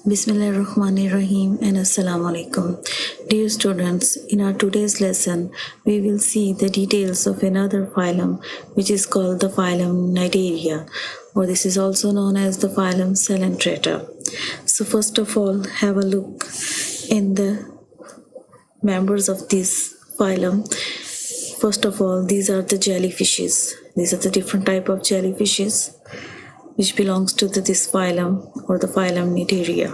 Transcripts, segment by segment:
Bismillahirrahmanirrahim and Assalamu alaikum. Dear students, in our today's lesson, we will see the details of another phylum which is called the phylum Cnidaria, or this is also known as the phylum Coelenterata. So first of all, have a look in the members of this phylum. First of all, these are the jellyfishes. These are the different type of jellyfishes which belongs to this phylum or the phylum Cnidaria.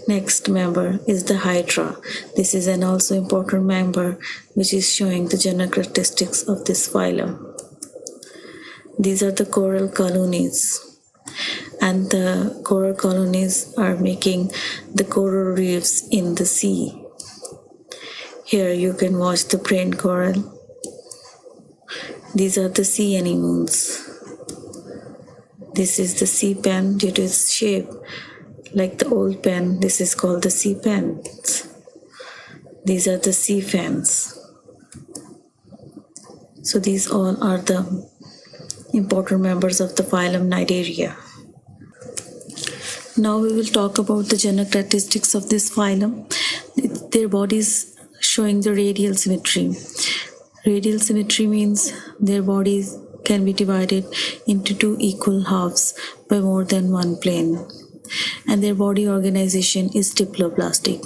Next member is the Hydra. This is an also important member which is showing the general characteristics of this phylum. These are the coral colonies, and the coral colonies are making the coral reefs in the sea. Here you can watch the brain coral. These are the sea anemones. This is the sea pen due to its shape. Like the old pen, this is called the sea pens. These are the sea fans. So these all are the important members of the phylum Cnidaria. Now we will talk about the general characteristics of this phylum. Their bodies showing the radial symmetry. Radial symmetry means their bodies can be divided into two equal halves by more than one plane, and their body organization is diploblastic.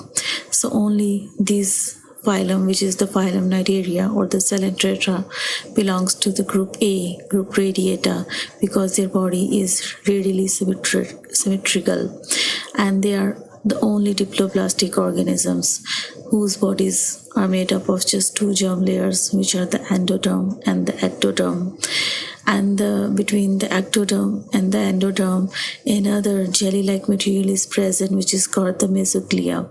So only this phylum, which is the phylum Cnidaria or the Coelenterata, belongs to the group A, group Radiata, because their body is radially symmetrical, and they are the only diploblastic organisms whose bodies are made up of just two germ layers, which are the endoderm and the ectoderm. And between the ectoderm and the endoderm, another jelly-like material is present, which is called the mesoglia.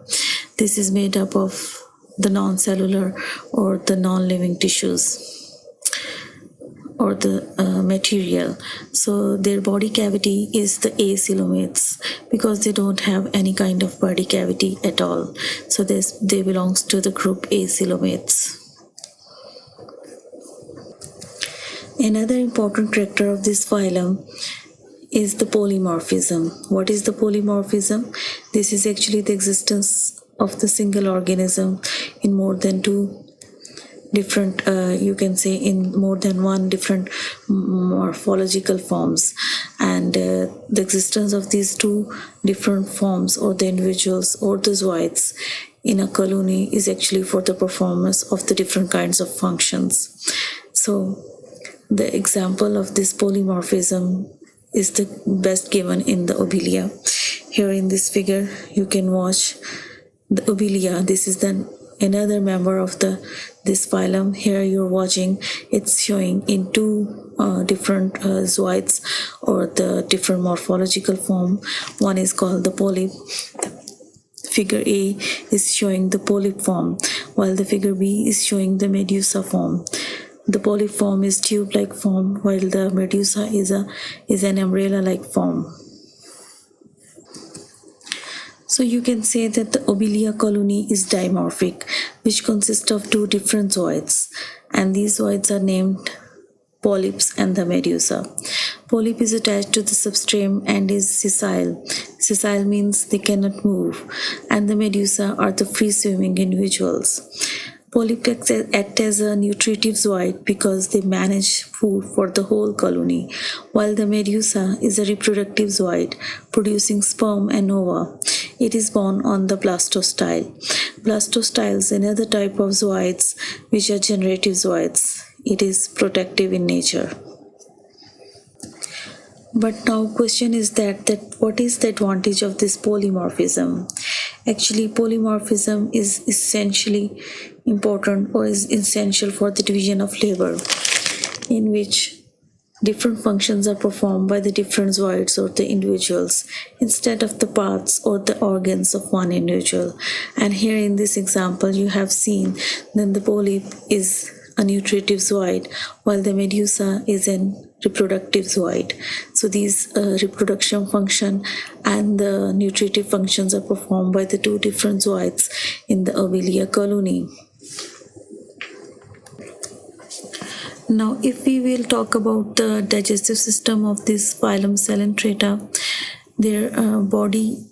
This is made up of the non-cellular or the non-living tissues or the material. So their body cavity is the acoelomates because they don't have any kind of body cavity at all. So they belongs to the group acoelomates. Another important character of this phylum is the polymorphism. What is the polymorphism? This is actually the existence of the single organism in more than two different, you can say in more than one different morphological forms, and the existence of these two different forms or the individuals or the zooids in a colony is actually for the performance of the different kinds of functions. So the example of this polymorphism is the best given in the obelia. Here in this figure you can watch the obelia. This is then another member of this phylum. Here you're watching, it's showing in two different zooids or the different morphological form. One is called the polyp. Figure A is showing the polyp form, while the figure B is showing the medusa form. The polyp form is tube-like form, while the medusa is an umbrella-like form. So you can say that the obelia colony is dimorphic, which consists of two different zooids, and these zooids are named polyps and the medusa. Polyp is attached to the substrate and is sessile. Sessile means they cannot move, and the medusa are the free-swimming individuals. Polyp act as a nutritive zooid because they manage food for the whole colony, while the medusa is a reproductive zooid producing sperm and ova. It is born on the blastostyle. Blastostyle is another type of zooids which are generative zooids. It is protective in nature. But now question is that what is the advantage of this polymorphism? Actually, polymorphism is essentially important or is essential for the division of labor, in which different functions are performed by the different zooids or the individuals instead of the parts or the organs of one individual. And here in this example you have seen that the polyp is a nutritive zooid while the medusa is an reproductive zooid. So these reproduction function and the nutritive functions are performed by the two different zooids in the obelia colony. Now, if we will talk about the digestive system of this phylum Coelenterata, their body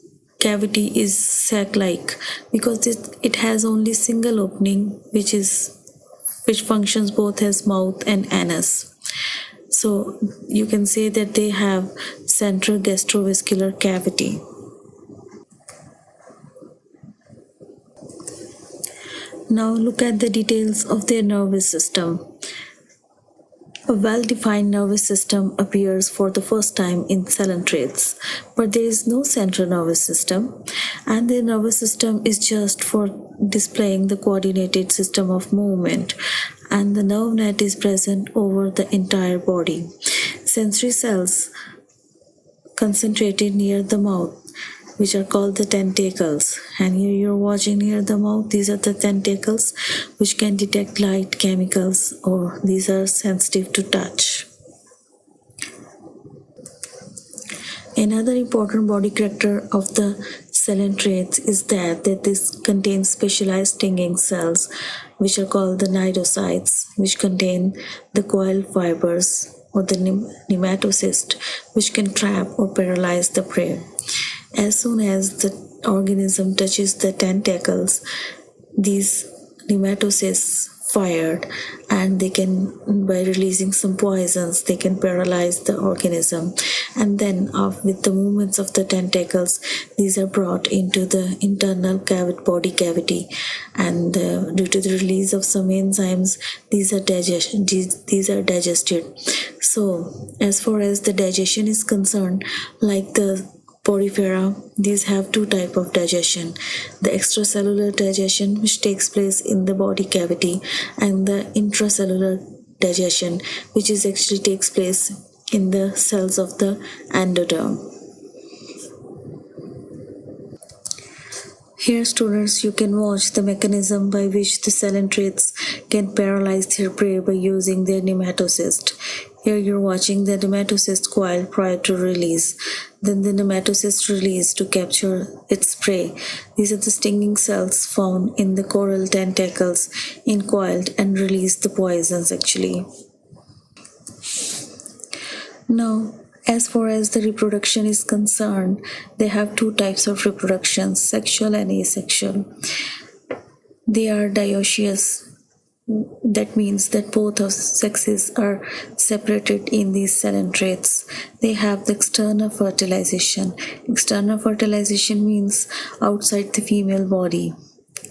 cavity is sac-like because it has only single opening which functions both as mouth and anus. So you can say that they have central gastrovascular cavity. Now look at the details of their nervous system. A well-defined nervous system appears for the first time in coelentrates, but there is no central nervous system, and the nervous system is just for displaying the coordinated system of movement, and the nerve net is present over the entire body. Sensory cells concentrated near the mouth, which are called the tentacles. And here you're watching near the mouth, these are the tentacles which can detect light, chemicals, or these are sensitive to touch. Another important body character of the coelentrates is that this contains specialized stinging cells, which are called the cnidocytes, which contain the coil fibers, or the nematocyst, which can trap or paralyze the prey. As soon as the organism touches the tentacles, these nematocysts fired, and they can, by releasing some poisons, they can paralyze the organism. And then with the movements of the tentacles, these are brought into the internal body cavity, and due to the release of some enzymes, these are digested. So as far as the digestion is concerned, like the porifera, these have two types of digestion: the extracellular digestion, which takes place in the body cavity, and the intracellular digestion, which is actually takes place in the cells of the endoderm. Here, students, you can watch the mechanism by which the coelentrates can paralyze their prey by using their nematocyst. Here you're watching the nematocyst coil prior to release. Then the nematocyst release to capture its prey. These are the stinging cells found in the coral tentacles, incoiled and release the poisons actually. Now, as far as the reproduction is concerned, they have two types of reproduction, sexual and asexual. They are dioecious. That means that both of sexes are separated in these coelentrates. They have the external fertilization. External fertilization means outside the female body,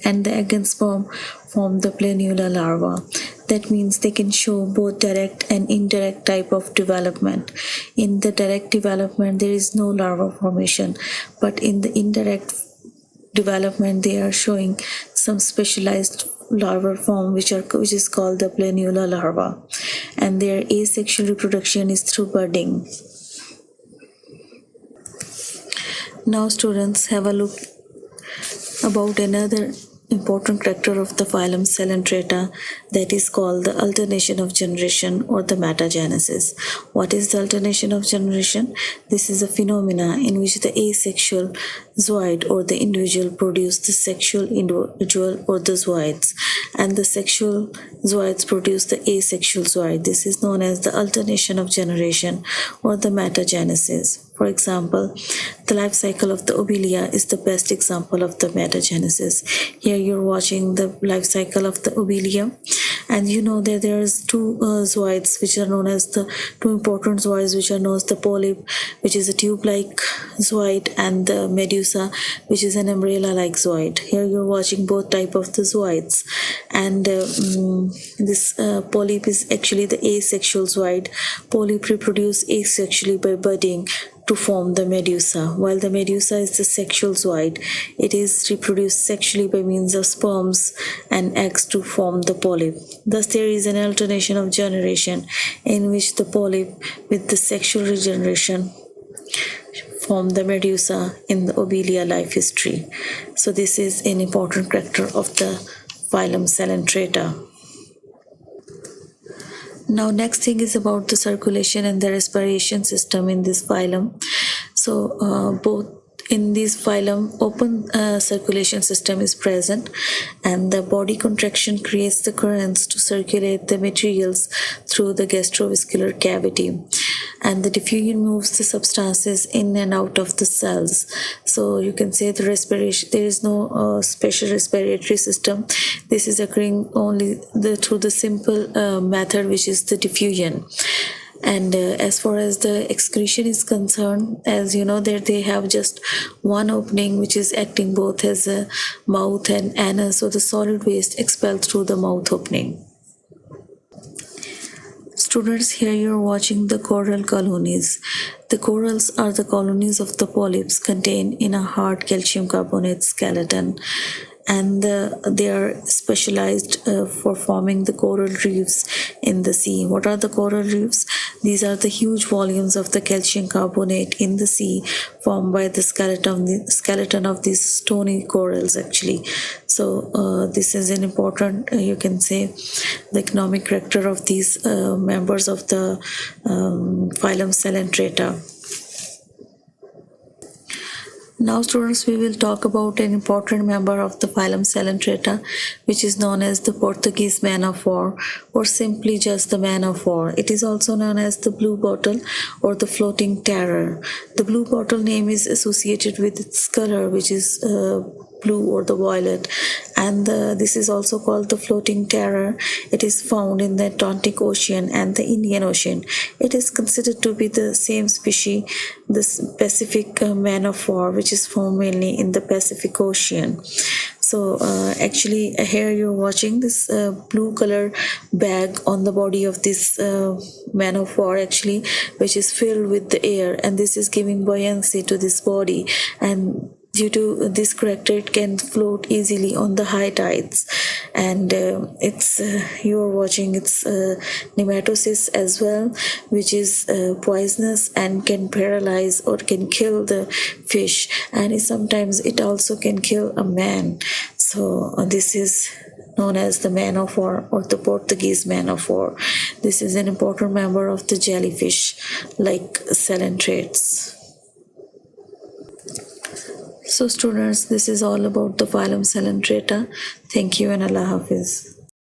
and the egg and sperm form the planula larva. That means they can show both direct and indirect type of development. In the direct development, there is no larva formation, but in the indirect development, they are showing some specialized larval form which is called the planula larva, and their asexual reproduction is through budding. Now students, have a look about another important character of the phylum Coelentrata, that is called the alternation of generation or the metagenesis. What is the alternation of generation? This is a phenomena in which the asexual zooid or the individual produce the sexual individual or the zooids, and the sexual zooids produce the asexual zooid. This is known as the alternation of generation or the metagenesis. For example, the life cycle of the obelia is the best example of the metagenesis. Here you're watching the life cycle of the obelia, and you know that there is two zooids which are known as the two important zooids, which are known as the polyp, which is a tube-like zooid, and the medusa, which is an umbrella-like zooid. Here you're watching both type of the zooids, and this polyp is actually the asexual zooid. Polyp reproduce asexually by budding to form the medusa, while the medusa is the sexual zooid. It is reproduced sexually by means of sperms and eggs to form the polyp. Thus there is an alternation of generation in which the polyp with the sexual regeneration form the medusa in the obelia life history. So this is an important character of the phylum Coelentrata. Now next thing is about the circulation and the respiration system in this phylum. So both in this phylum, open circulation system is present, and the body contraction creates the currents to circulate the materials through the gastrovascular cavity, and the diffusion moves the substances in and out of the cells. So you can say the respiration, there is no special respiratory system. This is occurring only through the simple method, which is the diffusion. And as far as the excretion is concerned, as you know, that they have just one opening, which is acting both as a mouth and anus, so the solid waste expelled through the mouth opening. Students, here you're watching the coral colonies. The corals are the colonies of the polyps contained in a hard calcium carbonate skeleton, and they are specialized for forming the coral reefs in the sea. What are the coral reefs? These are the huge volumes of the calcium carbonate in the sea formed by the skeleton of these stony corals actually. So this is an important, you can say, the economic character of these members of the phylum Coelenterata. Now students, we will talk about an important member of the phylum Coelenterata, which is known as the Portuguese man of war, or simply just the man of war. It is also known as the blue bottle or the floating terror. The blue bottle name is associated with its color, which is blue or the violet, and this is also called the floating terror. It is found in the Atlantic Ocean and the Indian Ocean. It is considered to be the same species, the Pacific man of war, which is found mainly in the Pacific Ocean. So actually here you're watching this blue color bag on the body of this man of war actually, which is filled with the air, and this is giving buoyancy to this body, and due to this character it can float easily on the high tides. And it's you're watching its nematocysts as well, which is poisonous and can paralyze or can kill the fish, and sometimes it also can kill a man. So this is known as the man of war or the Portuguese man of war. This is an important member of the jellyfish like coelentrates. So students, this is all about the phylum Coelenterata. Thank you and Allah Hafiz.